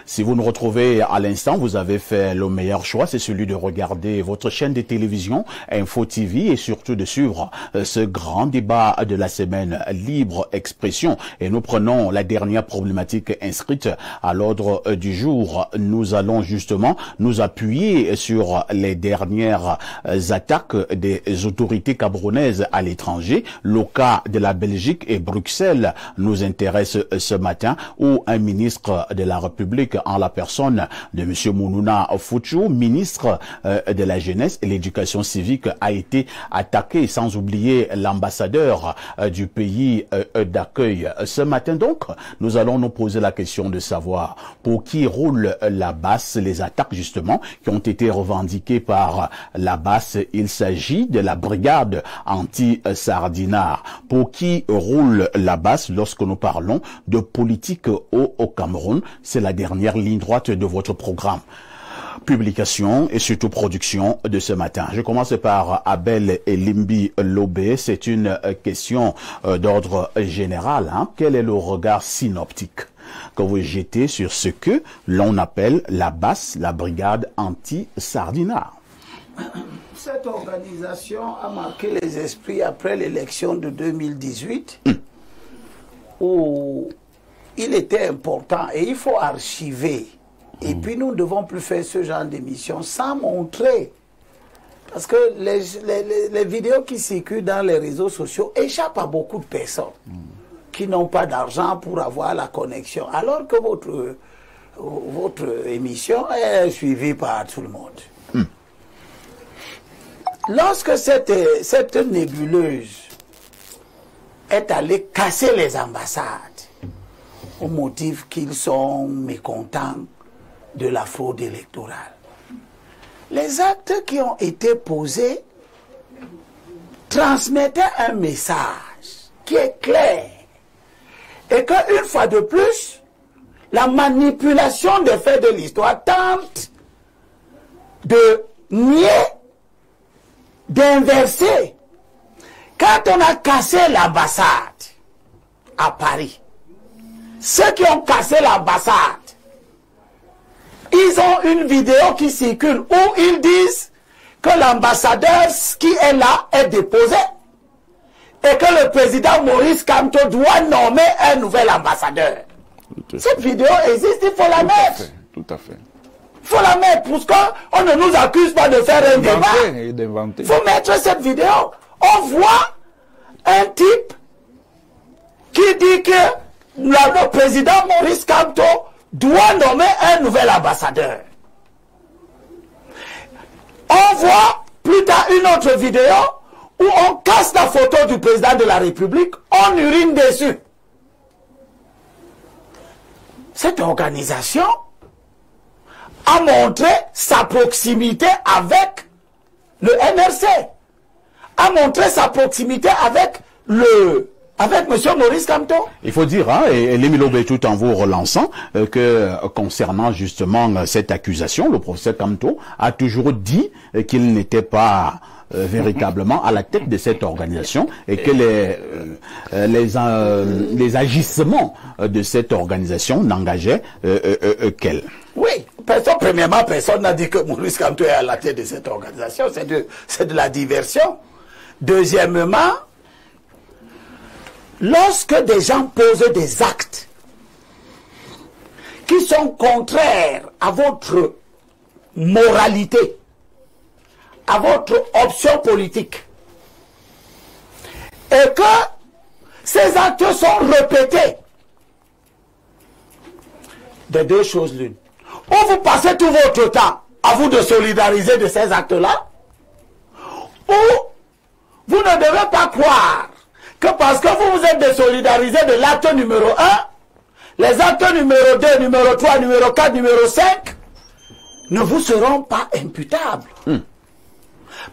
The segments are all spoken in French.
Si vous nous retrouvez à l'instant, vous avez fait le meilleur choix, c'est celui de regarder votre chaîne de télévision Info TV et surtout de suivre ce grand débat de la semaine, libre expression. Et nous prenons la dernière problématique inscrite à l'ordre du jour. Nous allons justement nous appuyer sur les dernières attaques des autorités camerounaises à l'étranger. Le cas de la Belgique et Bruxelles nous intéresse ce matin, où un ministre de la République, en la personne de M. Mounouna Fouchou, ministre de la Jeunesse et l'Éducation civique, a été attaqué, sans oublier l'ambassadeur du pays d'accueil. Ce matin donc, nous allons nous poser la question de savoir pour qui roule la BAS, les attaques justement qui ont été revendiquées par la BAS. Il s'agit de la brigade anti-sardinard. Pour qui roule la BAS lorsque nous parlons de politique au Cameroun? C'est la dernière ligne droite de votre programme. Publication et surtout production de ce matin. Je commence par Abel Elimbi Lobé. C'est une question d'ordre général. Quel est le regard synoptique que vous jetez sur ce que l'on appelle la BAS, la brigade anti-sardinard? Cette organisation a marqué les esprits après l'élection de 2018 où il était important et il faut archiver. Et puis nous ne devons plus faire ce genre d'émission sans montrer. Parce que les vidéos qui circulent dans les réseaux sociaux échappent à beaucoup de personnes qui n'ont pas d'argent pour avoir la connexion. Alors que votre émission est suivie par tout le monde. Lorsque cette nébuleuse est allée casser les ambassades au motif qu'ils sont mécontents de la fraude électorale, les actes qui ont été posés transmettaient un message qui est clair et qu'une fois de plus, la manipulation des faits de l'histoire tente de nier, d'inverser. Quand on a cassé l'ambassade à Paris, ceux qui ont cassé l'ambassade, ils ont une vidéo qui circule où ils disent que l'ambassadeur qui est là est déposé et que le président Maurice Kamto doit nommer un nouvel ambassadeur. Cette vidéo existe, il faut la mettre. Tout à fait. Il faut la mettre parce qu'on ne nous accuse pas de faire un débat. Il faut mettre cette vidéo. On voit un type qui dit que le président Maurice Kamto doit nommer un nouvel ambassadeur. On voit plus tard une autre vidéo où on casse la photo du président de la République, on urine dessus. Cette organisation a montré sa proximité avec le NRC, a montré sa proximité avec M. Maurice Kamto. Il faut dire, et Lémi Lobé, tout en vous relançant, que concernant justement cette accusation, le professeur Kamto a toujours dit qu'il n'était pas véritablement à la tête de cette organisation et que les agissements de cette organisation n'engageaient qu'elle. Oui, premièrement, personne n'a dit que Maurice Kamto est à la tête de cette organisation, c'est de la diversion. Deuxièmement, lorsque des gens posent des actes qui sont contraires à votre moralité, à votre option politique, et que ces actes sont répétés, de deux choses l'une. Ou vous passez tout votre temps à vous de solidariser de ces actes-là, ou vous ne devez pas croire que parce que vous vous êtes désolidarisé de l'acte numéro 1, les actes numéro 2, numéro 3, numéro 4, numéro 5 ne vous seront pas imputables.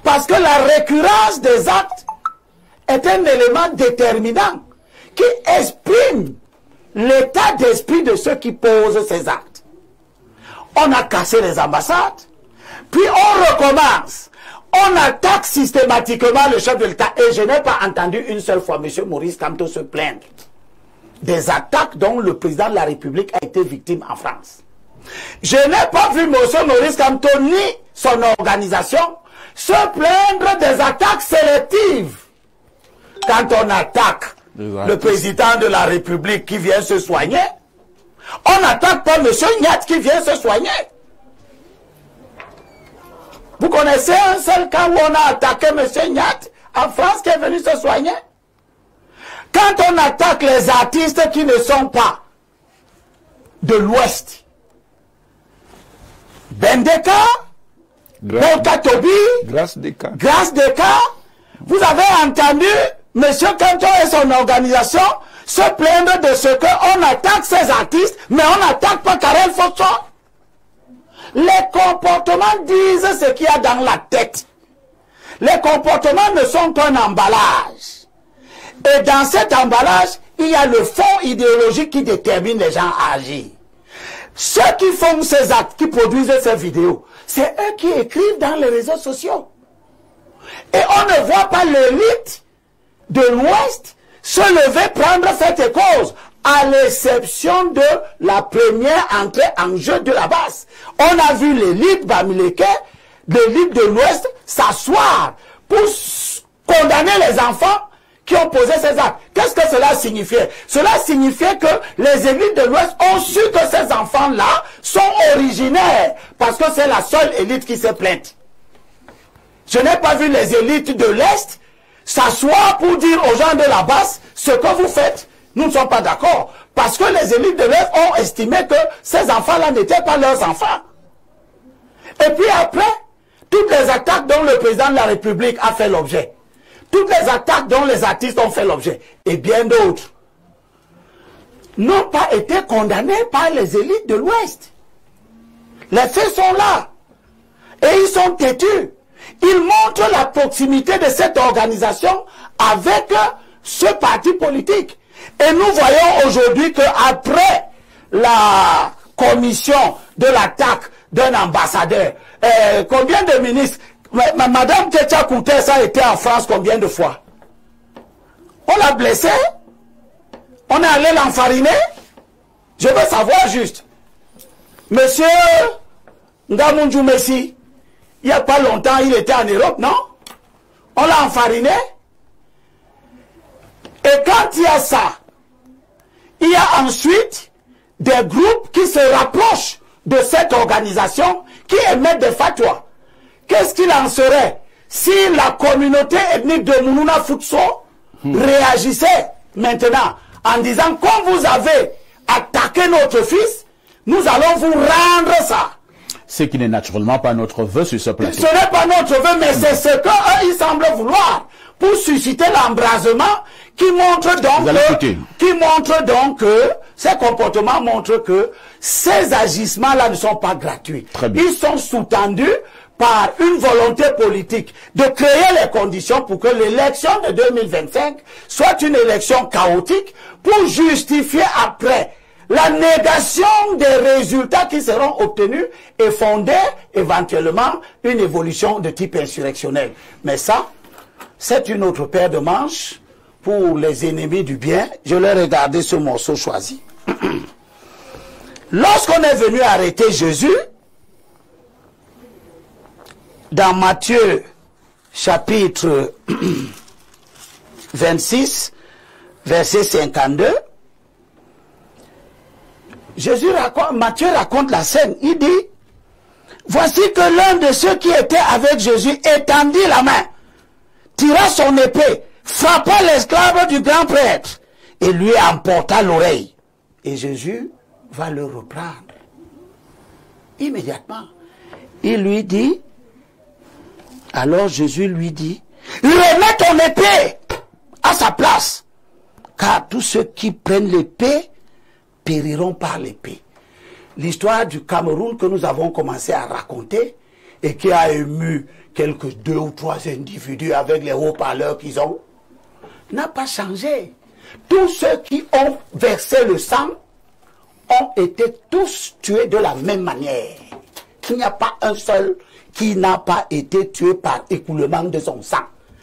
Parce que la récurrence des actes est un élément déterminant qui exprime l'état d'esprit de ceux qui posent ces actes. On a cassé les ambassades, puis on recommence. On attaque systématiquement le chef de l'État. Et je n'ai pas entendu une seule fois M. Maurice Kamto se plaindre des attaques dont le président de la République a été victime en France. Je n'ai pas vu M. Maurice Kamto ni son organisation se plaindre des attaques sélectives. Quand on attaque le président de la République qui vient se soigner, on n'attaque pas M. Nyat qui vient se soigner. Vous connaissez un seul cas où on a attaqué M. Nyat en France qui est venu se soigner? Quand on attaque les artistes qui ne sont pas de l'Ouest, Bendeka, Bolka Tobi, Grâce Deka, vous avez entendu M. Kanto et son organisation se plaindre de ce qu'on attaque ces artistes, mais on n'attaque pas Karel Fosso. Les comportements disent ce qu'il y a dans la tête. Les comportements ne sont qu'un emballage. Et dans cet emballage, il y a le fond idéologique qui détermine les gens à agir. Ceux qui font ces actes, qui produisent ces vidéos, c'est eux qui écrivent dans les réseaux sociaux. Et on ne voit pas l'élite de l'Ouest se lever prendre cette cause, à l'exception de la première entrée en jeu de la base. On a vu l'élite Bamileke, l'élite de l'Ouest, s'asseoir pour condamner les enfants qui ont posé ces actes. Qu'est-ce que cela signifiait? Cela signifiait que les élites de l'Ouest ont su que ces enfants-là sont originaires, parce que c'est la seule élite qui s'est plainte. Je n'ai pas vu les élites de l'Est s'asseoir pour dire aux gens de la base, ce que vous faites, nous ne sommes pas d'accord. Parce que les élites de l'Est ont estimé que ces enfants-là n'étaient pas leurs enfants. Et puis après, toutes les attaques dont le président de la République a fait l'objet, toutes les attaques dont les artistes ont fait l'objet, et bien d'autres, n'ont pas été condamnées par les élites de l'Ouest. Les faits sont là. Et ils sont têtus. Ils montrent la proximité de cette organisation avec ce parti politique. Et nous voyons aujourd'hui qu'après la commission de l'attaque d'un ambassadeur, combien de ministres, Madame Tetia Koutès a été en France combien de fois? On l'a blessé? On est allé l'enfariner? Je veux savoir juste. Monsieur Ngamunju Messi, il n'y a pas longtemps, il était en Europe, non? On l'a enfariné. Et quand il y a ça, il y a ensuite des groupes qui se rapprochent de cette organisation, qui émettent des fatwas. Qu'est-ce qu'il en serait si la communauté ethnique de Mounouna Futso réagissait maintenant en disant, comme vous avez attaqué notre fils, nous allons vous rendre ça. Ce qui n'est naturellement pas notre vœu sur ce plateau. Ce n'est pas notre vœu, mais c'est ce qu'eux, ils semblent vouloir pour susciter l'embrasement qui montre donc que ces comportements montrent que ces agissements-là ne sont pas gratuits. Ils sont sous-tendus par une volonté politique de créer les conditions pour que l'élection de 2025 soit une élection chaotique pour justifier après la négation des résultats qui seront obtenus et fonder éventuellement une évolution de type insurrectionnel. Mais ça, c'est une autre paire de manches pour les ennemis du bien. Je l'ai regardé ce morceau choisi. Lorsqu'on est venu arrêter Jésus, dans Matthieu chapitre 26, verset 52, Matthieu raconte la scène. Il dit, voici que l'un de ceux qui étaient avec Jésus étendit la main, tira son épée, frappa l'esclave du grand prêtre et lui emporta l'oreille. Et Jésus va le reprendre. Immédiatement, il lui dit, alors Jésus lui dit, remets ton épée à sa place, car tous ceux qui prennent l'épée périront par l'épée. L'histoire du Cameroun que nous avons commencé à raconter et qui a ému quelques 2 ou 3 individus avec les haut-parleurs qu'ils ont, n'a pas changé. Tous ceux qui ont versé le sang ont été tous tués de la même manière. Il n'y a pas un seul qui n'a pas été tué par écoulement de son sang.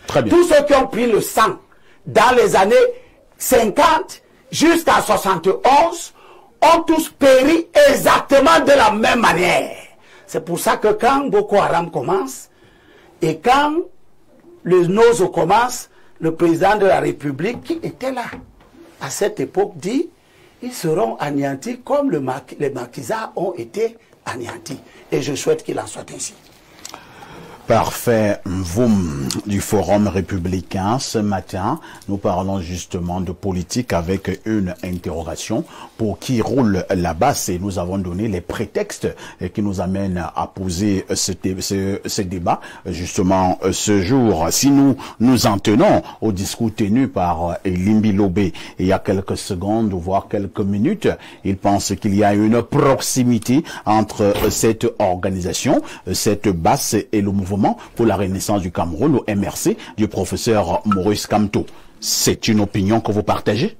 Très bien. Tous ceux qui ont pris le sang dans les années 50 jusqu'à 71 ont tous péri exactement de la même manière. C'est pour ça que quand Boko Haram commence, et quand le Nozo commence, le président de la République qui était là, à cette époque, dit ils seront anéantis comme les maquisards ont été anéantis. Et je souhaite qu'il en soit ainsi. Parfait. Vous, du Forum républicain, ce matin, nous parlons justement de politique avec une interrogation pour qui roule la basse, et nous avons donné les prétextes qui nous amènent à poser ce débat justement ce jour. Si nous en tenons au discours tenu par Elimbi Lobé il y a quelques secondes, voire quelques minutes, il pense qu'il y a une proximité entre cette organisation, cette basse et le mouvement pour la renaissance du Cameroun, au MRC, du professeur Maurice Kamto. C'est une opinion que vous partagez?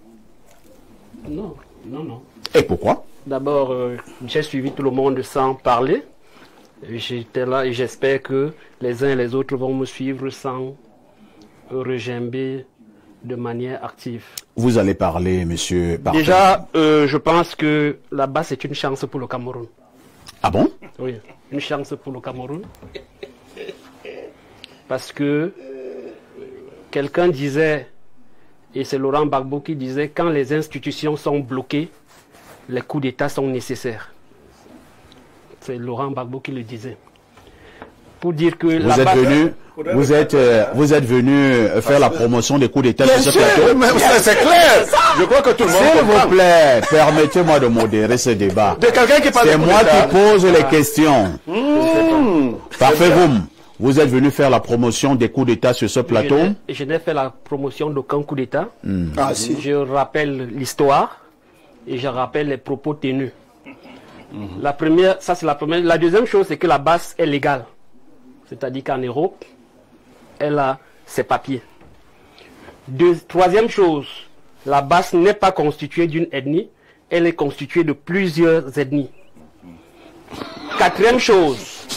Non, non, non. Et pourquoi? D'abord, j'ai suivi tout le monde sans parler. J'étais là et j'espère que les uns et les autres vont me suivre sans regimber de manière active. Vous allez parler, monsieur Parfait. Déjà, je pense que la basse est une chance pour le Cameroun. Ah bon? Oui, une chance pour le Cameroun. Parce que quelqu'un disait, et c'est Laurent Gbagbo qui disait, quand les institutions sont bloquées, les coups d'État sont nécessaires. C'est Laurent Gbagbo qui le disait. Pour dire que vous êtes venu faire la promotion des coups d'État sur ce plateau. C'est clair. Je crois que tout le monde S'il vous plaît, permettez-moi de modérer ce débat. C'est moi qui pose les questions. Parfait, vous êtes venu faire la promotion des coups d'État sur ce plateau? Je n'ai fait la promotion d'aucun coup d'État. Ah, si. Je rappelle l'histoire et je rappelle les propos tenus. La première, ça c'est la première. La deuxième chose, c'est que la basse est légale. C'est-à-dire qu'en Europe, elle a ses papiers. Troisième chose, la basse n'est pas constituée d'une ethnie, elle est constituée de plusieurs ethnies. Quatrième chose,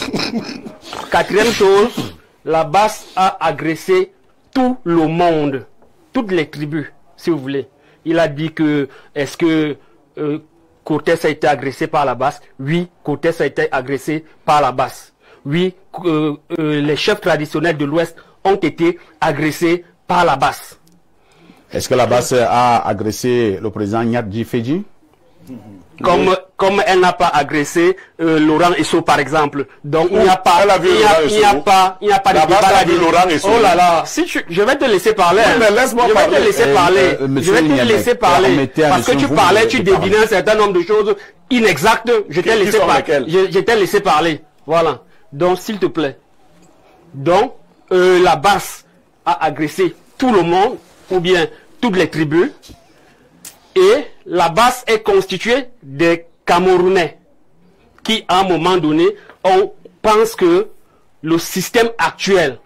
la basse a agressé tout le monde, toutes les tribus, si vous voulez. Il a dit que, est-ce que Cortés a été agressé par la basse? Oui, Cortés a été agressé par la basse. Oui, les chefs traditionnels de l'Ouest ont été agressés par la basse. Est-ce que la basse a agressé le président Nyadji Fedji? Comme elle n'a pas agressé Laurent Esso par exemple. Donc il n'y a pas, il n'y a pas de débat là-dessus. Oh là là, je vais te laisser parler. Oui, mais laisse-moi parler. Je vais te laisser parler. Je vais te laisser parler parce que tu parlais, tu devinais un certain nombre de choses inexactes. Je t'ai laissé parler. Voilà. Donc s'il te plaît. Donc la basse a agressé tout le monde ou bien toutes les tribus. Et la basse est constituée des Camerounais qui, à un moment donné, pensent que le système actuel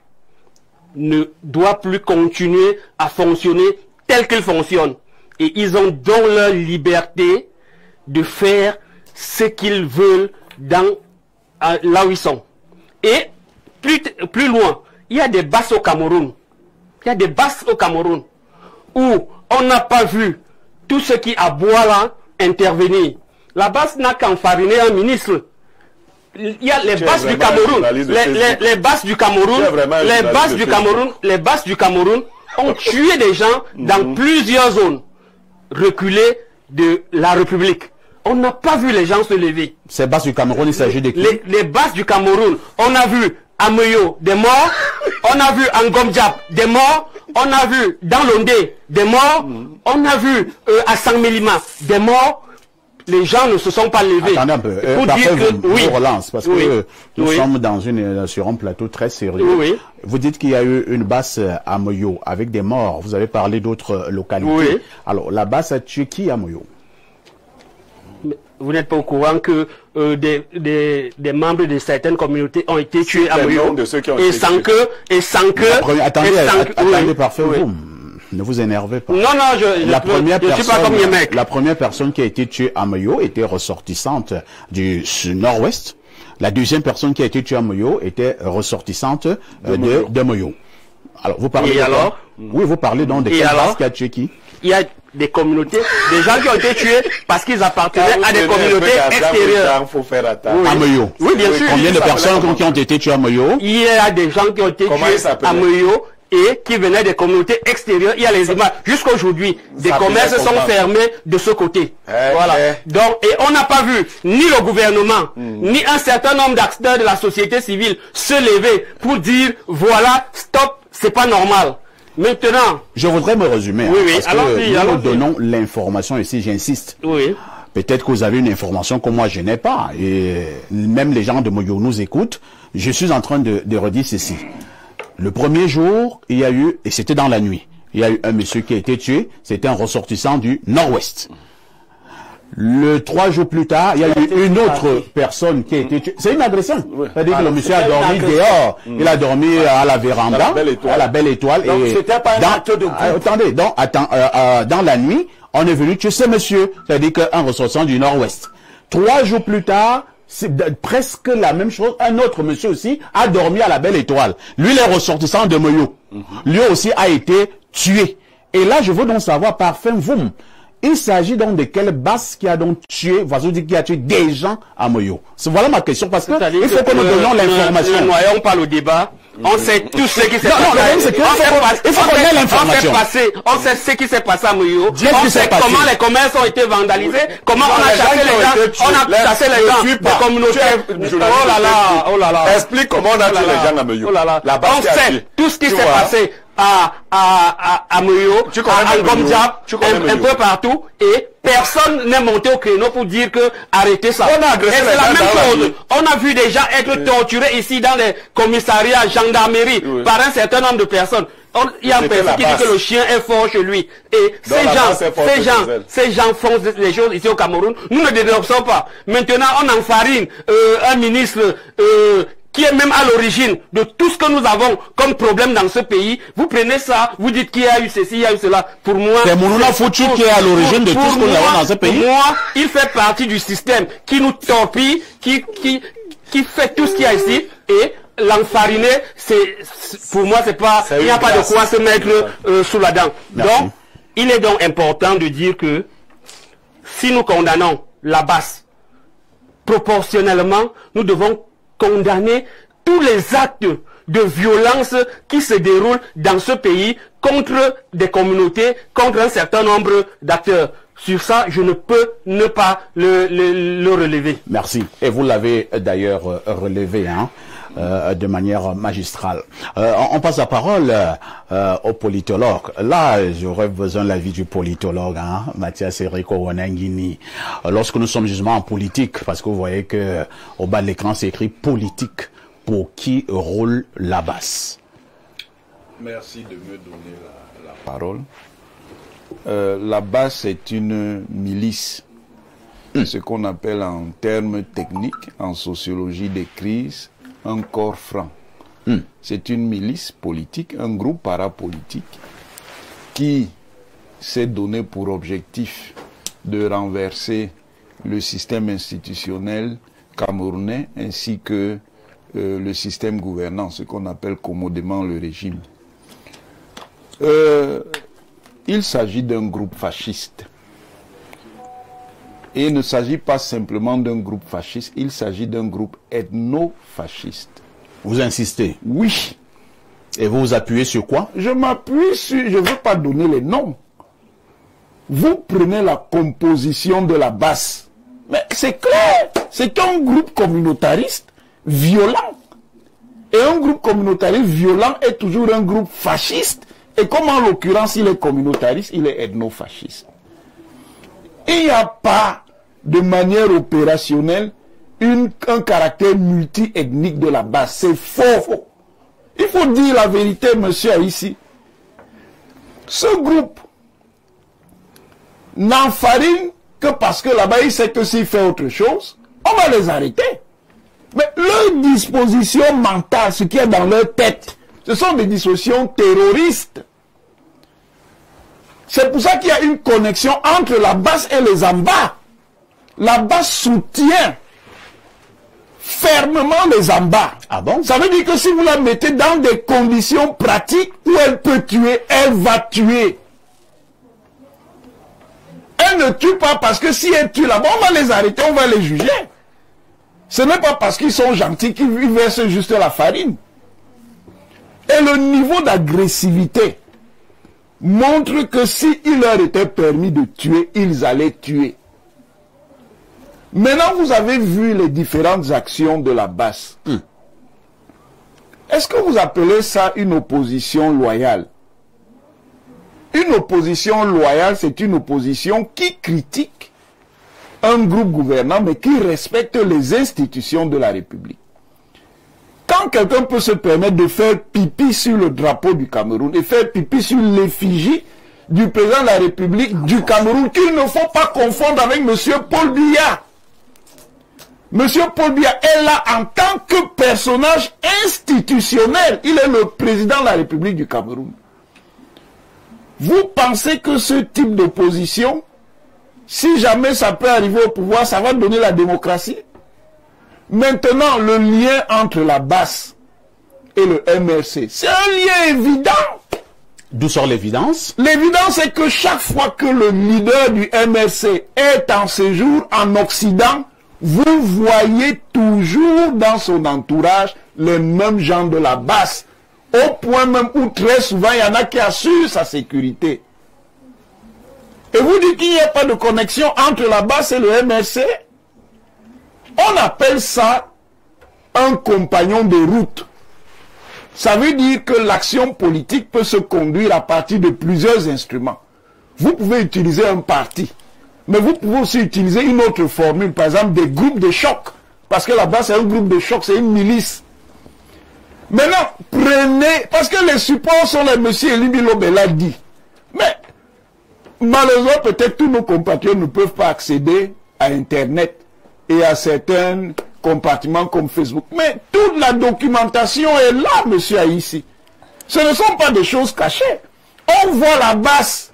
ne doit plus continuer à fonctionner tel qu'il fonctionne. Et ils ont donc leur liberté de faire ce qu'ils veulent là où ils sont. Et plus loin, il y a des basses au Cameroun. Il y a des basses au Cameroun où on n'a pas vu tout ce qui aboie là intervenir. La basse n'a qu'enfariné un ministre. Il y a les basses du Cameroun. Les basses du Cameroun. Les basses du Cameroun ont tué des gens dans plusieurs zones reculées de la République. On n'a pas vu les gens se lever. Ces basses du Cameroun, il s'agit de qui? Les basses du Cameroun. On a vu à Meyo des morts. On a vu à Ngomdiap des morts. On a vu dans l'Ondé des morts. On a vu à Sangmelima des morts. Les gens ne se sont pas levés. Attendez un peu. Pour dire que, oui, relance, parce que nous sommes sur un plateau très sérieux. Oui. Vous dites qu'il y a eu une basse à Moyo avec des morts. Vous avez parlé d'autres localités. Oui. Alors, la basse a tué qui à Moyo? Vous n'êtes pas au courant que des membres de certaines communautés ont été tués à Moyo et sans que attendez, parfait, vous ne vous énervez pas. Non, je suis pas comme les mecs. La première personne qui a été tuée à Moyo était ressortissante du nord-ouest. La deuxième personne qui a été tuée à Moyo était ressortissante de Moyo. Alors, vous parlez oui, vous parlez donc de quelle base qui a tué qui? Il y a des communautés, des gens qui ont été tués parce qu'ils appartenaient à des communautés extérieures. Faut faire attention. À Moyo. Oui, bien sûr. Combien de personnes qui ont été tuées à Moyo? Il y a des gens qui ont été tués à Moyo et qui venaient des communautés extérieures. Il y a les images. Jusqu'aujourd'hui, des commerces sont fermés de ce côté. Voilà. Donc, et on n'a pas vu ni le gouvernement, ni un certain nombre d'acteurs de la société civile se lever pour dire, voilà, stop, c'est pas normal. Maintenant, je voudrais me résumer. Oui, parce que nous donnons l'information ici, j'insiste. Oui. Peut-être que vous avez une information que moi je n'ai pas. Et même les gens de Moyo nous écoutent. Je suis en train de redire ceci. Le premier jour, il y a eu, et c'était dans la nuit, il y a eu un monsieur qui a été tué. C'était un ressortissant du Nord-Ouest. Le 3 jours plus tard, il y a eu une autre personne qui a été tuée. C'est une agression. C'est-à-dire que le monsieur a dormi dehors. Il a dormi à la véranda, à la Belle Étoile. Donc c'était pas un acte de groupe. Attendez, donc, dans la nuit, on est venu tuer ce monsieur. C'est-à-dire qu'un ressortissant du Nord-Ouest. 3 jours plus tard, c'est presque la même chose. Un autre monsieur aussi a dormi à la Belle Étoile. Lui, les ressortissants de Moyo. Lui aussi a été tué. Et là, je veux donc savoir par fin vous. Il s'agit donc de quelle base qui a donc tué, qui a tué des gens à Moyo. Voilà ma question, parce que il faut que nous donnions l'information. On parle au débat. On sait tout ce qui s'est passé. Il faut qu'on ait l'information. On sait ce qui s'est passé à Moyo. On sait comment les commerces ont été vandalisés. Comment on a chassé les gens. On a chassé les gens des communautés. Oh là là. Explique comment on a tué les gens à Moyo. On sait tout ce qui s'est passé à Moyo, à Ngomdiap, un peu partout, et personne n'est monté au créneau pour dire que arrêtez ça. On a agressé c'est la même chose. On a vu des gens être torturés ici dans les commissariats, gendarmerie, par un certain nombre de personnes. Il y a un personne qui dit que le chien est fort chez lui. Et ces gens font les choses ici au Cameroun. Nous ne dénonçons pas. Maintenant, on enfarine un ministre qui est même à l'origine de tout ce que nous avons comme problème dans ce pays. Vous prenez ça, vous dites qu'il y a eu ceci, il y a eu cela. Pour moi, c'est Mounouna Foutu qui est à l'origine de tout ce que nous avons dans ce pays. Pour moi, il fait partie du système qui nous torpille, qui fait tout ce qu'il y a ici. Et l'enfariner, pour moi, c'est pas, il n'y a pas de quoi se mettre sous la dent. Merci. Donc, il est donc important de dire que si nous condamnons la basse, proportionnellement, nous devons condamner tous les actes de violence qui se déroulent dans ce pays contre des communautés, contre un certain nombre d'acteurs. Sur ça, je ne peux ne pas le relever. Merci. Et vous l'avez d'ailleurs relevé, hein, de manière magistrale. On passe la parole au politologue. Là, j'aurais besoin de l'avis du politologue, hein, Mathias Eriko Wanangini. Lorsque nous sommes justement en politique, parce que vous voyez que au bas de l'écran, c'est écrit politique. Pour qui roule la basse? Merci de me donner la parole. La basse est une milice, ce qu'on appelle en termes techniques, en sociologie des crises, un corps franc. C'est une milice politique, un groupe parapolitique qui s'est donné pour objectif de renverser le système institutionnel camerounais ainsi que le système gouvernant, ce qu'on appelle commodément le régime. Il s'agit d'un groupe fasciste. Et il ne s'agit pas simplement d'un groupe fasciste, il s'agit d'un groupe ethno-fasciste. Vous insistez? Oui. Et vous vous appuyez sur quoi? Je m'appuie sur... Je ne veux pas donner les noms. Vous prenez la composition de la basse. Mais c'est clair, c'est un groupe communautariste violent. Et un groupe communautariste violent est toujours un groupe fasciste. Et comme en l'occurrence il est communautariste, il est ethno-fasciste. Il n'y a pas de manière opérationnelle un caractère multi-ethnique de la base. C'est faux. Il faut dire la vérité, monsieur, ici. Ce groupe n'enfarine que parce que là-bas, il sait que s'il fait autre chose, on va les arrêter. Mais leur disposition mentale, ce qui est dans leur tête, ce sont des dispositions terroristes. C'est pour ça qu'il y a une connexion entre la basse et les Amba. La basse soutient fermement les embars. Ah bon? Ça veut dire que si vous la mettez dans des conditions pratiques où elle peut tuer, elle va tuer. Elle ne tue pas parce que si elle tue là-bas, on va les arrêter, on va les juger. Ce n'est pas parce qu'ils sont gentils qu'ils versent juste la farine. Et le niveau d'agressivité montre que s'il leur était permis de tuer, ils allaient tuer. Maintenant, vous avez vu les différentes actions de la base. Est-ce que vous appelez ça une opposition loyale? Une opposition loyale, c'est une opposition qui critique un groupe gouvernant, mais qui respecte les institutions de la République. Quand quelqu'un peut se permettre de faire pipi sur le drapeau du Cameroun et faire pipi sur l'effigie du président de la République du Cameroun, qu'il ne faut pas confondre avec M. Paul Biya. M. Paul Biya est là en tant que personnage institutionnel. Il est le président de la République du Cameroun. Vous pensez que ce type d'opposition, si jamais ça peut arriver au pouvoir, ça va donner la démocratie? Maintenant, le lien entre la BAS et le MRC, c'est un lien évident. D'où sort l'évidence? L'évidence est que chaque fois que le leader du MRC est en séjour en Occident, vous voyez toujours dans son entourage les mêmes gens de la BAS. Au point même où très souvent, il y en a qui assurent sa sécurité. Et vous dites qu'il n'y a pas de connexion entre la BAS et le MRC? On appelle ça un compagnon de route. Ça veut dire que l'action politique peut se conduire à partir de plusieurs instruments. Vous pouvez utiliser un parti, mais vous pouvez aussi utiliser une autre formule, par exemple des groupes de choc. Parce que là-bas, c'est un groupe de choc, c'est une milice. Maintenant, prenez, parce que les supports sont les messieurs Elibi Lobe l'a dit. Mais, malheureusement, peut-être tous nos compatriotes ne peuvent pas accéder à Internet et à certains compartiments comme Facebook. Mais toute la documentation est là, monsieur Aïssi. Ce ne sont pas des choses cachées. On voit la BAS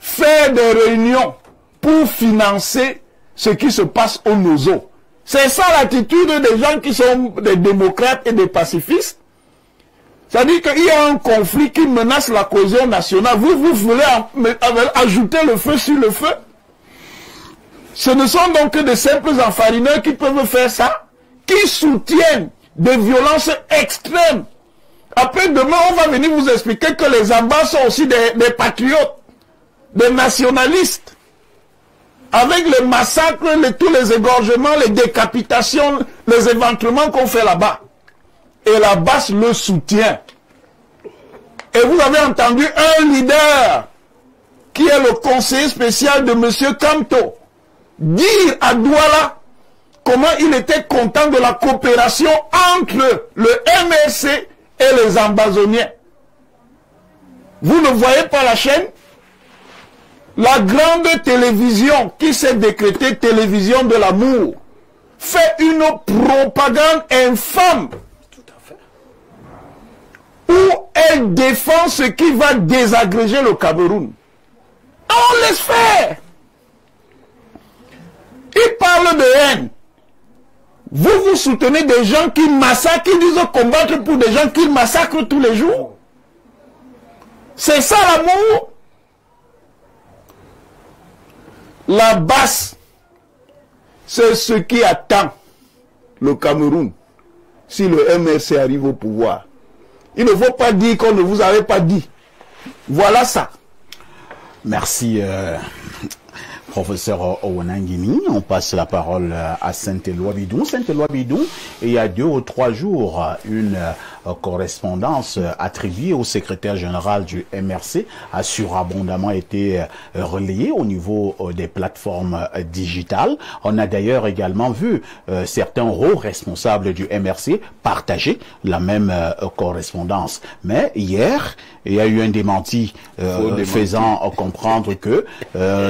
faire des réunions pour financer ce qui se passe au Nozo. C'est ça l'attitude des gens qui sont des démocrates et des pacifistes. C'est-à-dire qu'il y a un conflit qui menace la cohésion nationale. Vous voulez ajouter le feu sur le feu? Ce ne sont donc que de simples enfarineurs qui peuvent faire ça, qui soutiennent des violences extrêmes. Après, demain, on va venir vous expliquer que les Ambas sont aussi des patriotes, des nationalistes. Avec les massacres, tous les égorgements, les décapitations, les éventrements qu'on fait là-bas. Et la BAS le soutient. Et vous avez entendu un leader, qui est le conseiller spécial de M. Kamto, dire à Douala comment il était content de la coopération entre le MRC et les ambazoniens. Vous ne voyez pas la chaîne? La grande télévision qui s'est décrétée télévision de l'amour fait une propagande infâme où elle défend ce qui va désagréger le Cameroun. On laisse faire. Ils parlent de haine. Vous soutenez des gens qui massacrent, qui disent combattre pour des gens qui massacrent tous les jours. C'est ça l'amour. La BAS, c'est ce qui attend le Cameroun si le MRC arrive au pouvoir. Il ne faut pas dire qu'on ne vous avait pas dit. Voilà ça. Merci, professeur Owanangini. On passe la parole à Saint-Éloi Bidou. Saint-Éloi Bidou, il y a 2 ou 3 jours, une correspondance attribuée au secrétaire général du MRC a surabondamment été relayée au niveau des plateformes digitales. On a d'ailleurs également vu certains hauts responsables du MRC partager la même correspondance. Mais hier, il y a eu un démenti faisant comprendre que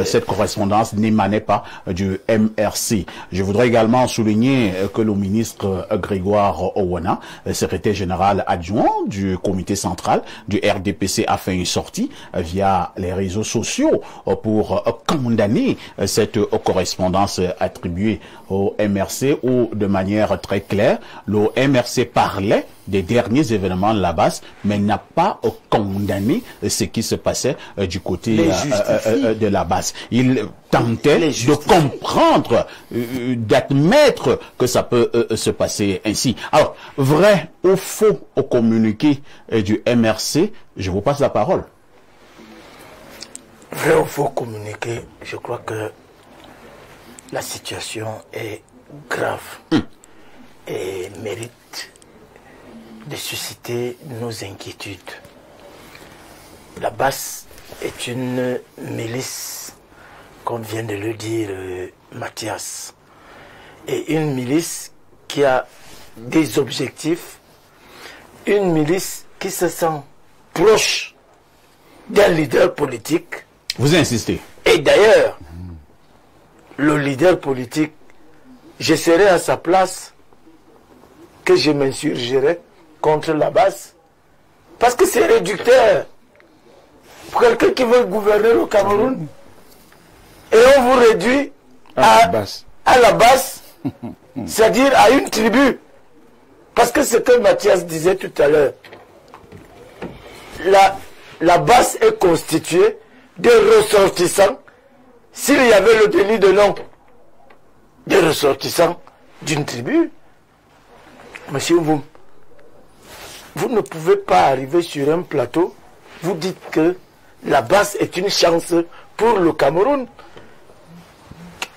cette correspondance n'émanait pas du MRC. Je voudrais également souligner que le ministre Grégoire Owana, secrétaire général général adjoint du comité central du RDPC a fait une sortie via les réseaux sociaux pour condamner cette correspondance attribuée au MRC où, de manière très claire, le MRC parlait des derniers événements de la base, mais n'a pas condamné ce qui se passait du côté de la base. Il tentait de comprendre, d'admettre que ça peut se passer ainsi. Alors, vrai ou faux au communiqué du MRC, je vous passe la parole. Vrai ou faux communiqué, je crois que la situation est grave et mérite de susciter nos inquiétudes. La BAS est une milice, comme vient de le dire Mathias, et une milice qui a des objectifs, une milice qui se sent proche d'un leader politique. Vous insistez. Et d'ailleurs, le leader politique, je serais à sa place que je m'insurgerais contre la base, parce que c'est réducteur pour quelqu'un qui veut gouverner le Cameroun, et on vous réduit à la base, c'est-à-dire à une tribu, parce que ce que Mathias disait tout à l'heure, la base est constituée de ressortissants, s'il y avait le délit de nom, des ressortissants d'une tribu. Monsieur, vous ne pouvez pas arriver sur un plateau, vous dites que la base est une chance pour le Cameroun.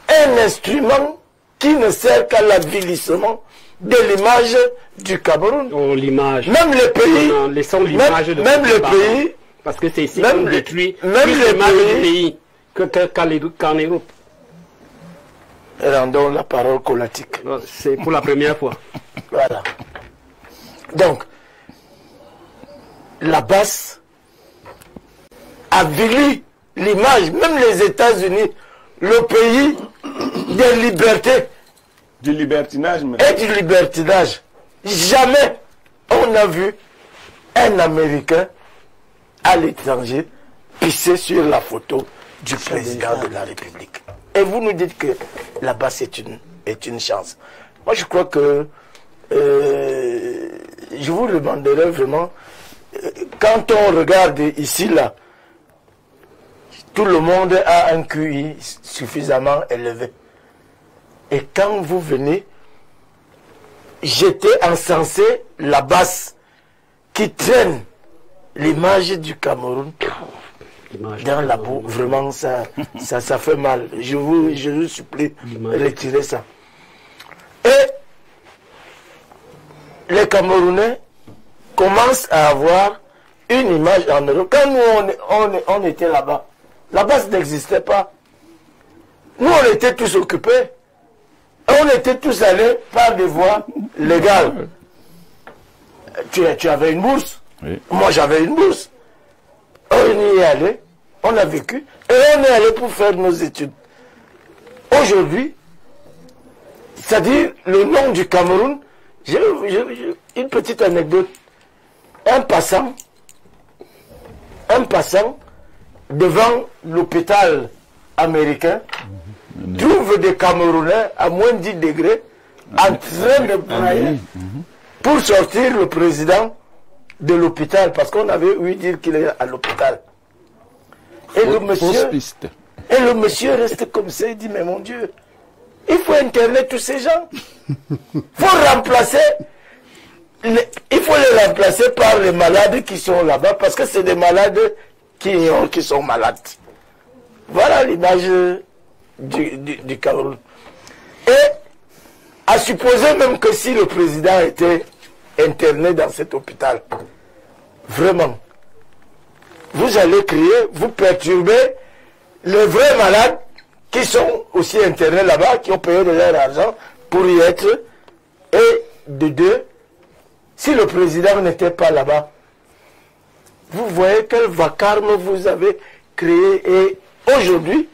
Un instrument qui ne sert qu'à l'avilissement de l'image du Cameroun. Oh, l'image. Même les pays. Non, laissons l'image de même les pays. Parce que c'est ici qu'on détruit même l'image du pays qu'en Europe. Rendons la parole colatique. C'est pour la première fois. Voilà. Donc, la base avilit l'image, même les États-Unis, le pays des libertés. Du libertinage. Et du libertinage. Jamais on a vu un Américain à l'étranger pisser sur la photo du président de la République. Et vous nous dites que là-bas c'est une chance. Moi je crois que je vous demanderais vraiment, quand on regarde ici là, tout le monde a un QI suffisamment élevé. Et quand vous venez jeter encenser la base qui traîne l'image du Cameroun dans la boue, vraiment ça fait mal. Je vous supplie, retirez ça. Et les Camerounais commencent à avoir une image en Europe. Quand nous on était là-bas, la base n'existait pas. Nous on était tous occupés. On était tous allés par des voies légales. Tu avais une bourse. Oui. Moi j'avais une bourse. On y est allé, on a vécu, et on est allé pour faire nos études. Aujourd'hui, c'est-à-dire le nom du Cameroun, j'ai une petite anecdote. Un passant devant l'hôpital américain trouve des Camerounais à moins de 10 degrés en train de brailler pour sortir le président de l'hôpital, parce qu'on avait ouï dire qu'il est à l'hôpital. Et le monsieur reste comme ça, il dit, mais mon Dieu, il faut interner tous ces gens. Il faut les remplacer par les malades qui sont là-bas, parce que c'est des malades qui sont malades. Voilà l'image du Cameroun. Et à supposer même que si le président était interné dans cet hôpital, vraiment, vous allez crier, vous perturbez les vrais malades qui sont aussi internés là-bas, qui ont payé de leur argent pour y être. Et de deux, si le président n'était pas là-bas, vous voyez quel vacarme vous avez créé. Et aujourd'hui,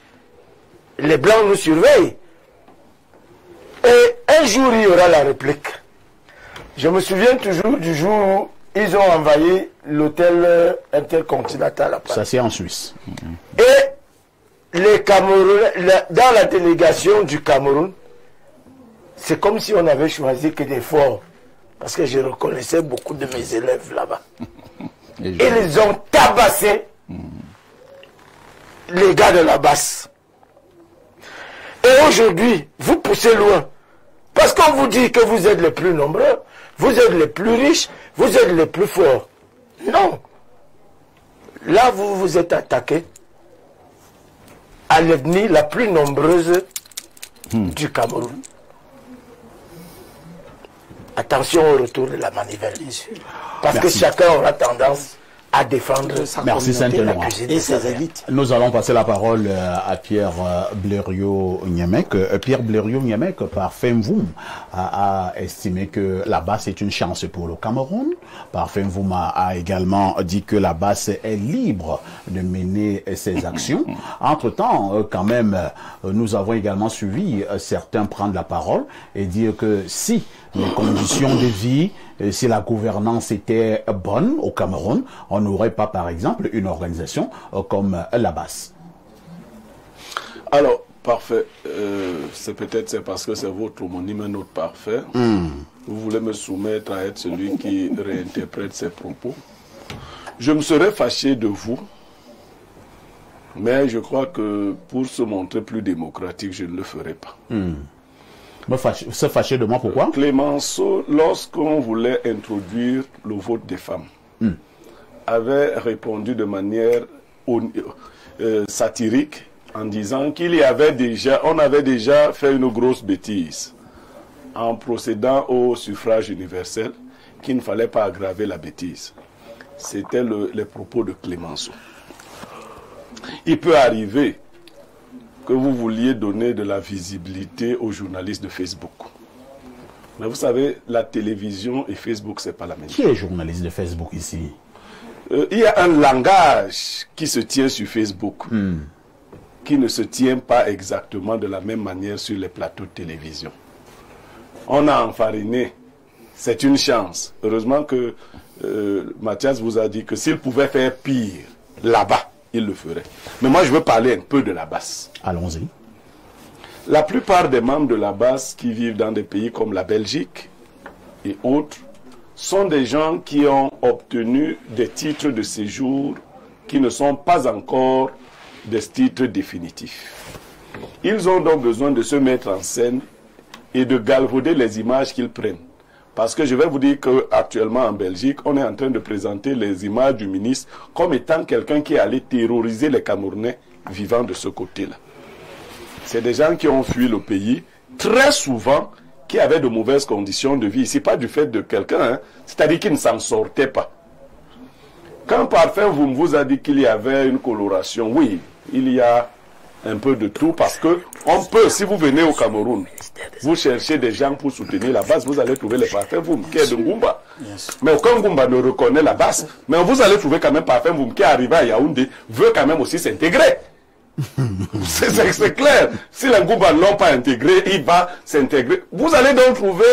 les Blancs nous surveillent. Et un jour, il y aura la réplique. Je me souviens toujours du jour où ils ont envahi l'hôtel intercontinental à Paris. Ça, c'est en Suisse. Et les Camerounais, dans la délégation du Cameroun, c'est comme si on avait choisi que des forts. Parce que je reconnaissais beaucoup de mes élèves là-bas. Ils ont tabassé les gars de la basse. Et aujourd'hui, vous poussez loin. Parce qu'on vous dit que vous êtes les plus nombreux, vous êtes les plus riches, vous êtes les plus forts. Non. Là, vous vous êtes attaqué à l'ethnie la plus nombreuse du Cameroun. Attention au retour de la manivelle. Parce que chacun aura tendance à défendre sa communauté, la cuisine et ses élites. Nous allons passer la parole à Pierre Blériot-Niamec. Pierre Blériot-Niamec, par Femvoum, a estimé que la basse est une chance pour le Cameroun. Par Femvoum a également dit que la basse est libre de mener ses actions. Entre-temps, quand même, nous avons également suivi certains prendre la parole et dire que si les conditions de vie, si la gouvernance était bonne au Cameroun, on n'aurait pas, par exemple, une organisation comme la basse. Alors, parfait. C'est peut-être parce que c'est votre homonyme, un autre parfait. Vous voulez me soumettre à être celui qui réinterprète ses propos. Je me serais fâché de vous, mais je crois que pour se montrer plus démocratique, je ne le ferai pas. Se fâcher de moi, pourquoi? Clémenceau, lorsqu'on voulait introduire le vote des femmes, avait répondu de manière satirique en disant qu'il y avait déjà, on avait déjà fait une grosse bêtise en procédant au suffrage universel, qu'il ne fallait pas aggraver la bêtise. C'était les propos de Clémenceau. Il peut arriver que vous vouliez donner de la visibilité aux journalistes de Facebook. Mais vous savez, la télévision et Facebook, c'est pas la même chose. Qui est journaliste de Facebook ici? Il y a un langage qui se tient sur Facebook, qui ne se tient pas exactement de la même manière sur les plateaux de télévision. On a enfariné. C'est une chance. Heureusement que Mathias vous a dit que s'il pouvait faire pire là-bas, il le ferait. Mais moi, je veux parler un peu de la basse. Allons-y. La plupart des membres de la basse qui vivent dans des pays comme la Belgique et autres sont des gens qui ont obtenu des titres de séjour qui ne sont pas encore des titres définitifs. Ils ont donc besoin de se mettre en scène et de galvauder les images qu'ils prennent. Parce que je vais vous dire qu'actuellement en Belgique, on est en train de présenter les images du ministre comme étant quelqu'un qui est allé terroriser les Camerounais vivant de ce côté-là. C'est des gens qui ont fui le pays, très souvent, qui avaient de mauvaises conditions de vie. Ce n'est pas du fait de quelqu'un, c'est-à-dire qu'ils ne s'en sortaient pas. Quand Parfait vous a dit qu'il y avait une coloration, oui, il y a un peu de tout, parce que on peut, si vous venez au Cameroun, vous cherchez des gens pour soutenir la base, vous allez trouver les Parfait Voum, qui est de Ngoumba. Mais aucun Ngoumba ne reconnaît la base, mais vous allez trouver quand même Parfait Voum, qui est arrivé à Yaoundé, veut quand même aussi s'intégrer. C'est clair. Si les Ngoumba ne l'ont pas intégré, il va s'intégrer. Vous allez donc trouver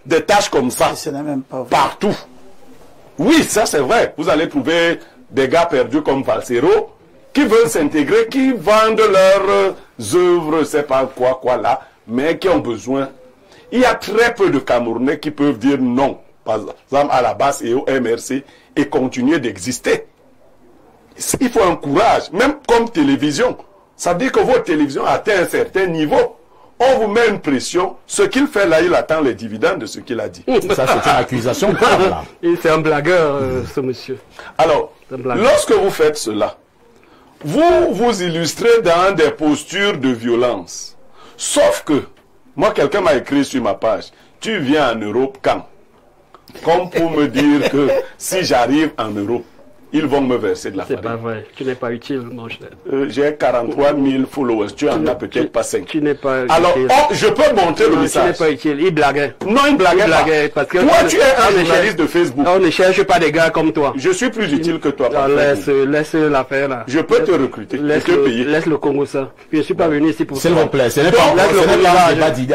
des tâches comme ça partout. Oui, ça c'est vrai. Vous allez trouver des gars perdus comme Valsero qui veulent s'intégrer, qui vendent leurs œuvres, c'est pas quoi là, mais qui ont besoin. Il y a très peu de Camerounais qui peuvent dire non, par exemple à la base et au MRC, et continuer d'exister. Il faut un courage, même comme télévision. Ça veut dire que votre télévision atteint un certain niveau. On vous met une pression. Ce qu'il fait là, il attend les dividendes de ce qu'il a dit. Ça, c'est une accusation grave, là. C'est un blagueur, ce monsieur. Alors, lorsque vous faites cela, vous vous illustrez dans des postures de violence. Sauf que, moi, quelqu'un m'a écrit sur ma page, tu viens en Europe quand? Comme pour me dire que si j'arrive en Europe, ils vont me verser de la farine. C'est pas vrai. Tu n'es pas utile, mon cher. J'ai 43 000 followers. Tu en as peut-être pas 5. Tu n'es pas utile. Alors, je peux montrer le message. Tu n'es pas utile. Il blaguait. Non, il blaguait pas. Parce que toi, tu es un journaliste de Facebook. On ne cherche pas des gars comme toi. Je suis plus utile que toi. Laisse l'affaire là. Je peux te recruter. Laisse le Congo ça. Je ne suis pas venu ici pour ça. S'il vous plaît, ce n'est pas d'idée.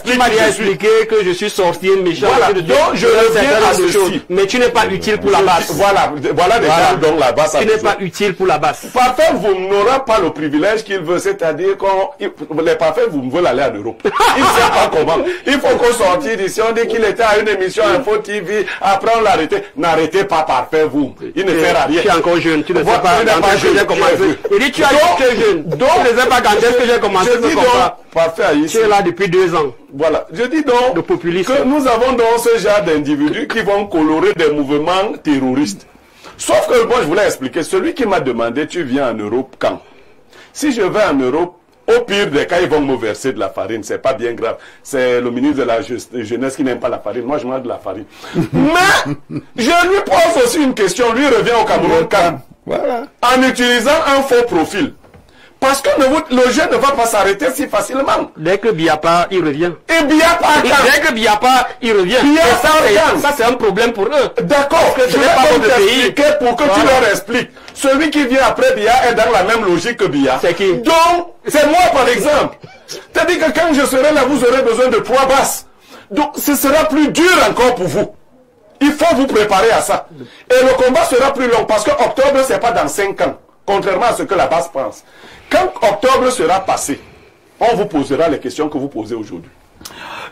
Tu m'as déjà expliqué que je suis sorti méchant. Voilà, donc je reviens à ceci. Mais tu n'es pas utile pour la base. Voilà déjà dont la base. Tu n'es pas utile pour la base. Parfait, vous n'aurez pas le privilège qu'il veut, c'est-à-dire les parfaits, vous veulent aller en Europe. Il ne sait pas comment. Il faut qu'on sorte d'ici, on dit qu'il était à une émission Info TV, après on l'a arrêté. N'arrêtez pas parfait, vous. Il ne fait rien. Tu es encore jeune, tu ne sais pas quand est-ce que j'ai commencé. Il dit tu es jeune. Donc, tu ne sais pas quand est-ce que j'ai commencé ce combat. Parfait, tu es là depuis 2 ans. Voilà. Je dis donc que nous avons donc ce genre d'individus qui vont colorer des mouvements terroristes. Sauf que moi, je voulais expliquer. Celui qui m'a demandé, tu viens en Europe quand? Si je vais en Europe, au pire des cas, ils vont me verser de la farine. C'est pas bien grave. C'est le ministre de la Jeunesse qui n'aime pas la farine. Moi, je mange de la farine. Mais, je lui pose aussi une question. Lui revient au Cameroun quand? Voilà. En utilisant un faux profil. Parce que le jeu ne va pas s'arrêter si facilement. Dès que Biapa, il revient. Et Biapa, dès que Biapa, il revient. Ça, c'est un problème pour eux. D'accord. Je vais pas t'expliquer pour que tu leur expliques. Celui qui vient après Bia est dans la même logique que Bia. C'est qui? Donc, c'est moi par exemple. C'est-à-dire que quand je serai là, vous aurez besoin de 3 basses. Donc, ce sera plus dur encore pour vous. Il faut vous préparer à ça. Et le combat sera plus long parce que octobre, c'est pas dans 5 ans. Contrairement à ce que la base pense. Quand octobre sera passé, on vous posera les questions que vous posez aujourd'hui.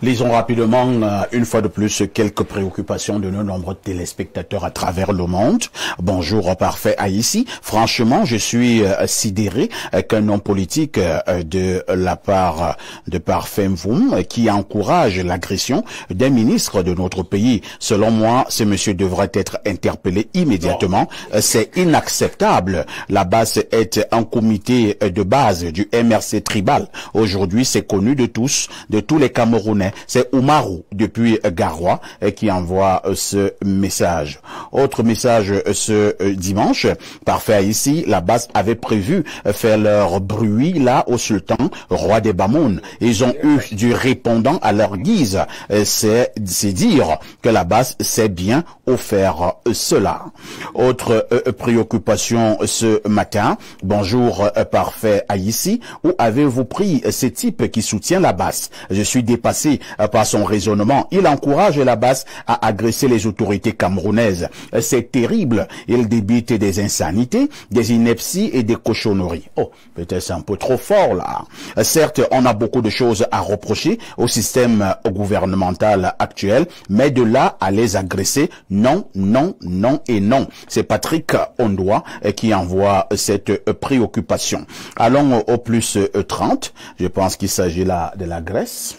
Lisons rapidement, une fois de plus, quelques préoccupations de nos nombreux téléspectateurs à travers le monde. Bonjour, parfait Haïti. Franchement, je suis sidéré qu'un homme politique de la part de Parfait Mvoum qui encourage l'agression d'un ministre de notre pays. Selon moi, ce monsieur devrait être interpellé immédiatement. C'est inacceptable. La base est un comité de base du MRC tribal. Aujourd'hui, c'est connu de tous les Camerounais. C'est Oumarou depuis Garoua qui envoie ce message. Autre message ce dimanche. Parfait ici, la base avait prévu faire leur bruit là au sultan, roi des Bamoun. Ils ont eu du répondant à leur guise. C'est dire que la base sait bien offert cela. Autre préoccupation ce matin. Bonjour parfait ici. Où avez-vous pris ce type qui soutient la base? Je suis dépassé par son raisonnement. Il encourage la base à agresser les autorités camerounaises. C'est terrible. Il débite des insanités, des inepties et des cochonneries. Oh, peut-être c'est un peu trop fort là. Certes, on a beaucoup de choses à reprocher au système gouvernemental actuel, mais de là à les agresser, non, non, non et non. C'est Patrick Ondoa qui envoie cette préoccupation. Allons au plus 30. Je pense qu'il s'agit là de la Grèce.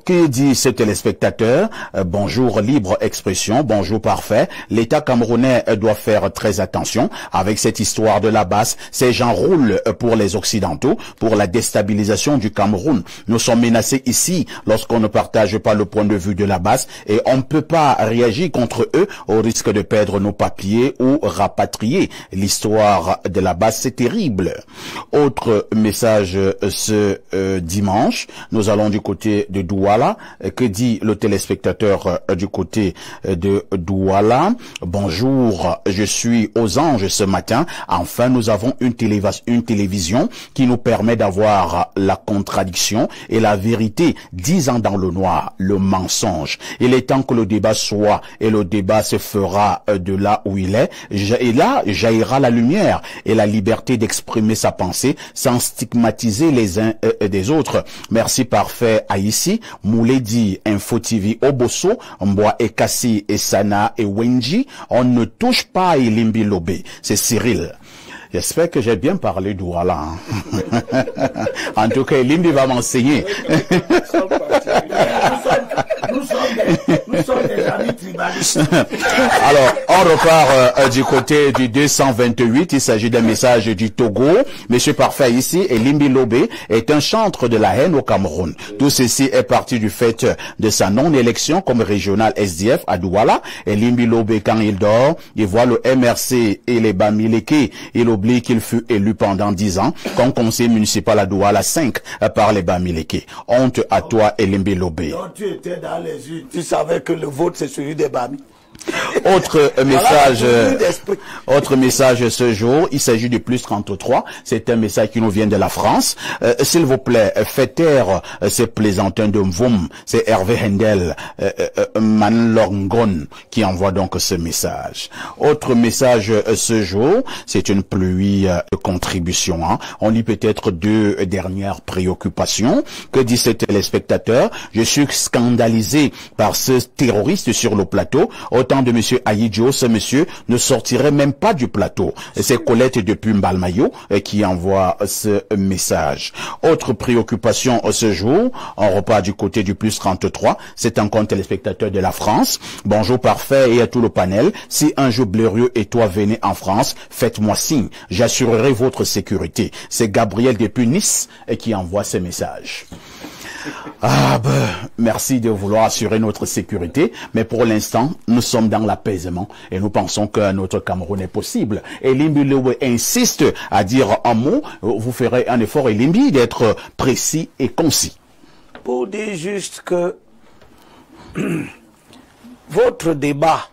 Que dit ce téléspectateur? Bonjour libre expression, bonjour parfait. L'État camerounais doit faire très attention avec cette histoire de la base. Ces gens roulent pour les Occidentaux, pour la déstabilisation du Cameroun. Nous sommes menacés ici lorsqu'on ne partage pas le point de vue de la base et on ne peut pas réagir contre eux au risque de perdre nos papiers ou rapatrier. L'histoire de la base, c'est terrible. Autre message ce dimanche, nous allons du côté de Douala. Que dit le téléspectateur du côté de Douala? Bonjour, je suis aux anges ce matin. Enfin, nous avons une télévision qui nous permet d'avoir la contradiction et la vérité 10 ans dans le noir, le mensonge. Il est temps que le débat soit, et le débat se fera de là où il est, et là jaillira la lumière et la liberté d'exprimer sa pensée sans stigmatiser les uns des autres. Merci parfait Haïti, Mouledi, Info TV, Oboso, Mboa Ekasi, Esana et Wenji. On ne touche pas à Elimbi Lobé. C'est Cyril. J'espère que j'ai bien parlé d'Ouala. En tout cas, Elimbi va m'enseigner. Nous sommes des amis tribalistes. tribaliste. Alors, on repart du côté du 228. Il s'agit d'un message du Togo. Monsieur Parfait ici, Elimbi Lobé est un chantre de la haine au Cameroun. Tout ceci est parti du fait de sa non-élection comme régional SDF à Douala. Elimbi Lobé, quand il dort, il voit le MRC et les Bamileke. Il oublie qu'il fut élu pendant 10 ans comme conseiller municipal à Douala 5 par les Bamileke. Honte à toi, Elimbi Lobé. Quand tu étais dans les urnes, tu savais que le vote c'est celui des Bami. Autre message ce jour, il s'agit du plus 33, c'est un message qui nous vient de la France. S'il vous plaît, faites taire ces plaisantins de Mvoum, c'est Hervé Hendel Manlongon qui envoie donc ce message. Autre message ce jour, c'est une pluie de contributions. On lit peut-être 2 dernières préoccupations. Que dit ce téléspectateur? Je suis scandalisé par ce terroriste sur le plateau. Autant de monsieur Aïdjo, ce monsieur ne sortirait même pas du plateau. C'est Colette depuis Mbalmayo qui envoie ce message. Autre préoccupation ce jour, on repart du côté du plus 33, c'est encore un téléspectateur de la France. Bonjour Parfait et à tout le panel. Si un jour Blérieux et toi venez en France, faites-moi signe. J'assurerai votre sécurité. C'est Gabriel depuis Nice qui envoie ce message. Ah ben, merci de vouloir assurer notre sécurité, mais pour l'instant, nous sommes dans l'apaisement et nous pensons que notre Cameroun est possible. Elimbi Lowe insiste à dire un mot, vous ferez un effort, Elimbi, d'être précis et concis. Pour dire juste que votre débat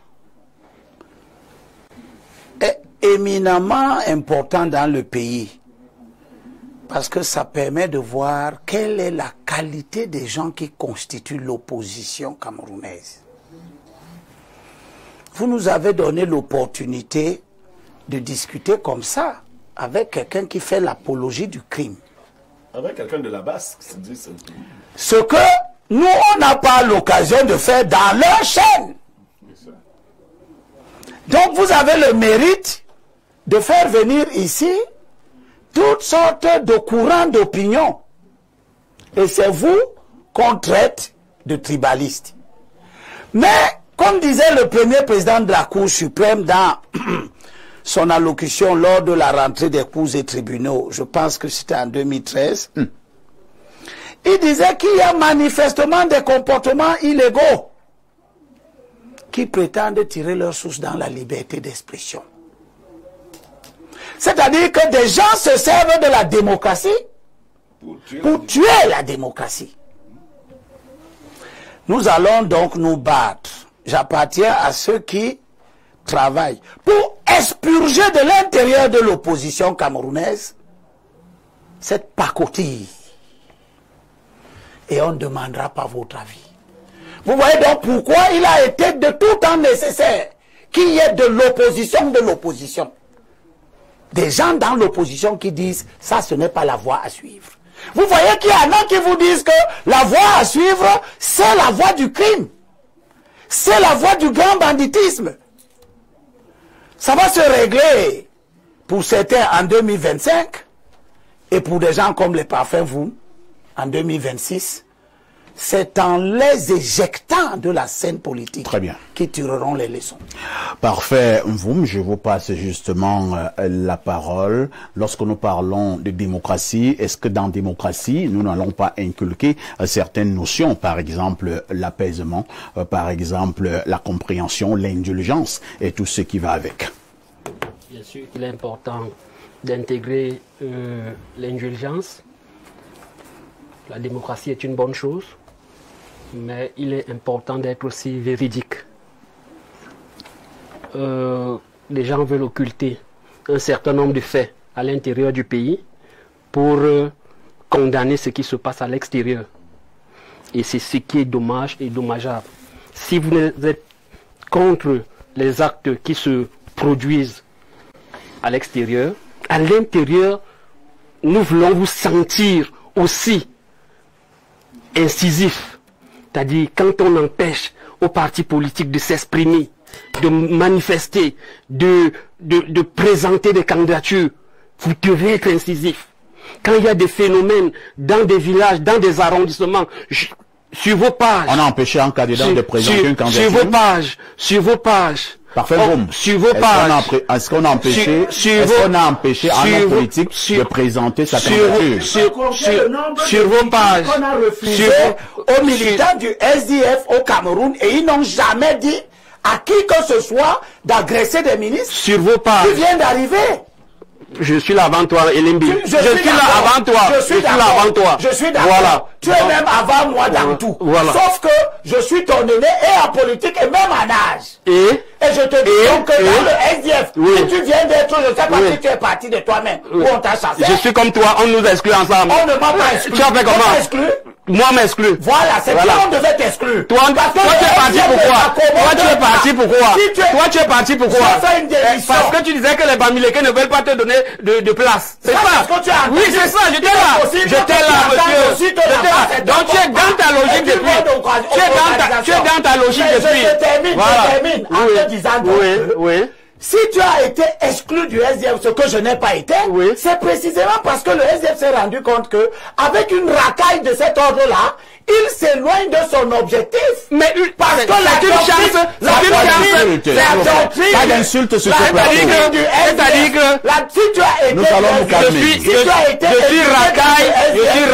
est éminemment important dans le pays. Parce que ça permet de voir quelle est la qualité des gens qui constituent l'opposition camerounaise. Vous nous avez donné l'opportunité de discuter comme ça avec quelqu'un qui fait l'apologie du crime. Avec quelqu'un de la base qui se dit ça. Ce que nous, on n'a pas l'occasion de faire dans leur chaîne. Donc vous avez le mérite de faire venir ici toutes sortes de courants d'opinion. Et c'est vous qu'on traite de tribalistes. Mais, comme disait le premier président de la Cour suprême dans son allocution lors de la rentrée des cours et tribunaux, je pense que c'était en 2013, il disait qu'il y a manifestement des comportements illégaux qui prétendent tirer leur source dans la liberté d'expression. C'est-à-dire que des gens se servent de la démocratie pour tuer la démocratie. Nous allons donc nous battre. J'appartiens à ceux qui travaillent pour expurger de l'intérieur de l'opposition camerounaise cette pacotille. Et on ne demandera pas votre avis. Vous voyez donc pourquoi il a été de tout temps nécessaire qu'il y ait de l'opposition. Des gens dans l'opposition qui disent ça, ce n'est pas la voie à suivre. Vous voyez qu'il y en a qui vous disent que la voie à suivre, c'est la voie du crime. C'est la voie du grand banditisme. Ça va se régler pour certains en 2025 et pour des gens comme les parfaits, vous, en 2026. C'est en les éjectant de la scène politique qui tireront les leçons. Parfait, Mvoum, je vous passe justement la parole. Lorsque nous parlons de démocratie, est-ce que dans démocratie, nous n'allons pas inculquer certaines notions, par exemple l'apaisement, par exemple la compréhension, l'indulgence et tout ce qui va avec? Bien sûr qu'il est important d'intégrer l'indulgence. La démocratie est une bonne chose, mais il est important d'être aussi véridique. Les gens veulent occulter un certain nombre de faits à l'intérieur du pays pour condamner ce qui se passe à l'extérieur. Et c'est ce qui est dommage et dommageable. Si vous êtes contre les actes qui se produisent à l'extérieur, à l'intérieur, nous voulons vous sentir aussi incisif. C'est-à-dire quand on empêche aux partis politiques de s'exprimer, de manifester, de présenter des candidatures, vous devez être incisif. Quand il y a des phénomènes dans des villages, dans des arrondissements, Sur vos pages. On a empêché un candidat de présenter une candidature. Sur vos pages. Parfait, Boum. Sur vos pages. Est-ce qu'on a empêché un homme politique de présenter sa candidature? Sur vos pages. On a refusé aux militants du SDF au Cameroun et ils n'ont jamais dit à qui que ce soit d'agresser des ministres. Sur vos pages. Qui vient d'arriver. Je suis là avant toi, Elimbi. Je suis là avant toi. Je suis là avant toi. Je suis d'accord. Voilà. Tu es même avant moi dans tout. Voilà. Sauf que je suis ton aîné et en politique et même en âge. Et je te dis donc que dans le SDF, où tu viens d'être, je ne sais pas si tu es parti de toi-même, ou on t'a chassé. Je suis comme toi, on nous exclut ensemble. On ne m'a pas exclu. Tu as fait comment? Moi m'exclus. Voilà, c'est toi on devait t'exclure. Toi tu es parti pourquoi? Toi tu es parti pourquoi? Toi tu es parti pourquoi? Parce que tu disais que les Bamileke ne veulent pas te donner de place. C'est ça. Oui, c'est ça, j'étais là. J'étais là, monsieur. Donc tu es dans ta logique depuis. Tu es dans ta logique depuis. Je termine en te disant oui. Si tu as été exclu du SDF, ce que je n'ai pas été, c'est précisément parce que le SDF s'est rendu compte que, avec une racaille de cet ordre-là, il s'éloigne de son objectif. Mais parce que la chance, pas d'insulte sur ce plateau. C'est-à-dire que si tu as été, nous allons nous calmer. Je suis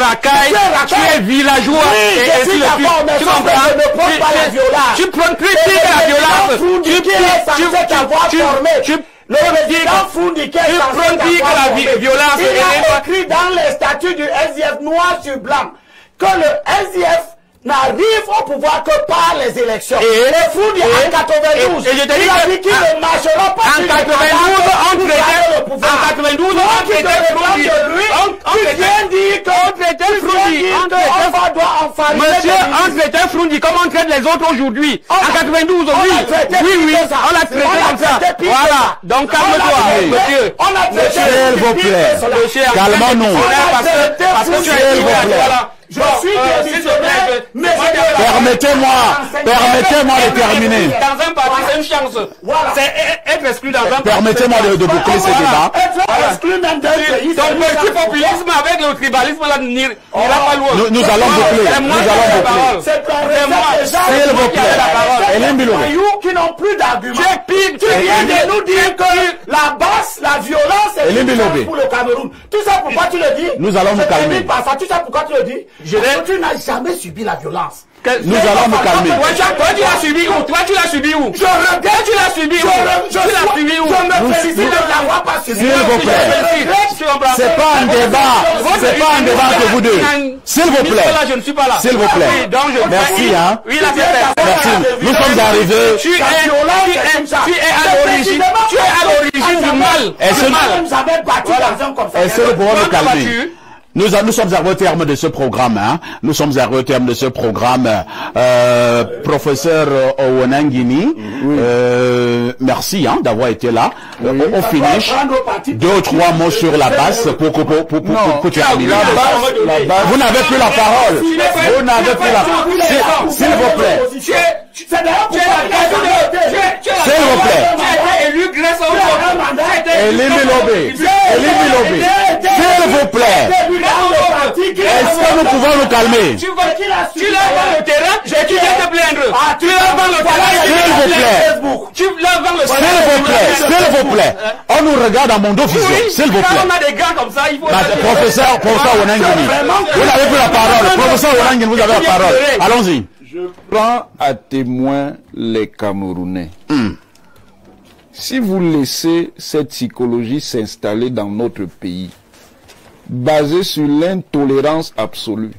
racaille, tu es villageois, et ainsi de suite. Tu comprends? Tu prends plus la violence. Le président Foundiké est la violence. Il a écrit dans les statuts du SDF noir sur blanc que le SDF n'arrive au pouvoir que par les élections. Et Foundiké en 92, il a dit qu'il ne marchera pas. En 92, on traitait Froundi comme on traite les autres aujourd'hui. En 92, oui, on l'a traité comme ça. Voilà, donc calme-toi, monsieur. S'il vous plaît, calmons-nous. Parce que tu es voilà. Je suis démissionnaire, mais permettez-moi de terminer. Dans un parti, c'est une chance. Voilà. C'est être exclu dans un parti. Permettez-moi de boucler ce débat. Être exclu même d'un pays. Donc, le populisme avec le tribalisme là n'ira pas loin. Nous allons boucler. C'est moi. S'il vous plaît. Hélène Biloré. Qui n'ont plus d'arguments. Tu viens de nous dire que la basse, la violence est une pour le Cameroun. Tout ça pourquoi tu le dis? Nous allons nous calmer. Tout ça pourquoi tu le dis? Parce que tu n'as jamais subi la violence. Nous allons nous calmer. Toi, tu l'as subi où? Toi, tu l'as subi où? Je regrette. Tu l'as subi où? Je me félicite de l'avoir pas subi. S'il vous plaît. C'est pas un débat. C'est pas un débat entre vous deux. S'il vous plaît. Je ne suis pas là. S'il vous plaît. Merci, hein. Merci. Nous sommes arrivés. Tu es à l'origine du mal. Est-ce que nous pouvons nous calmer? Nous sommes arrivés au terme de ce programme. Hein. Nous sommes arrivés au terme de ce programme. Professeur Owonangini, merci d'avoir été là. On finish. 2 ou 3 mots sur la base pour terminer. Vous n'avez plus la parole. Vous n'avez plus la parole. S'il vous plaît. S'il vous plaît. Elimbi Lobé. S'il vous plaît. Est-ce que nous pouvons nous calmer? Tu l'as dans le terrain, tu viens te plaindre. Tu l'as dans le terrain, S'il vous plaît. On nous regarde en Mondo Vision. S'il vous plaît. On a des gars comme ça, il faut... Professeur Owonangini, vous n'avez plus la parole. Professeur Owonangini, vous avez la parole. Allons-y. Je prends à témoin les Camerounais. Si vous laissez cette psychologie s'installer dans notre pays, basée sur l'intolérance absolue,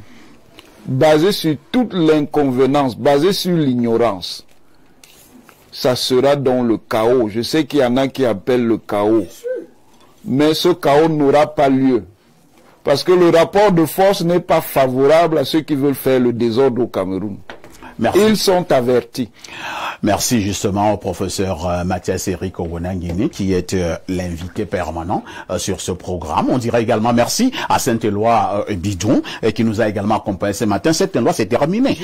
basée sur toute l'inconvenance, basée sur l'ignorance, ça sera dans le chaos. Je sais qu'il y en a qui appellent le chaos, mais ce chaos n'aura pas lieu. Parce que le rapport de force n'est pas favorable à ceux qui veulent faire le désordre au Cameroun. Merci. Ils sont avertis. Merci justement au professeur Mathias Eric Owonangini qui est l'invité permanent sur ce programme. On dirait également merci à Saint-Éloi Bidon qui nous a également accompagnés ce matin. Saint-Éloi, c'est terminé.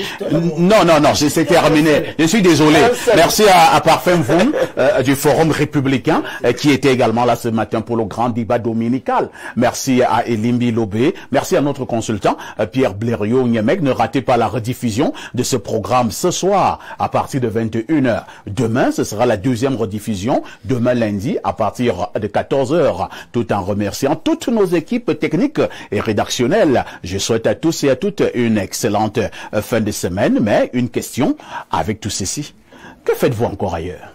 Non, c'est terminé. Je suis désolé. Merci à Parfum Voum du Forum républicain qui était également là ce matin pour le grand débat dominical. Merci à Elimbi Lobé. Merci à notre consultant Pierre Blériot-Niemek. Ne ratez pas la rediffusion de ce programme ce soir à partir de 21h. Demain, ce sera la deuxième rediffusion. Demain lundi à partir de 14h. Tout en remerciant toutes nos équipes techniques et rédactionnelles. Je souhaite à tous et à toutes une excellente fin de semaine. Mais une question avec tout ceci. Que faites-vous encore ailleurs?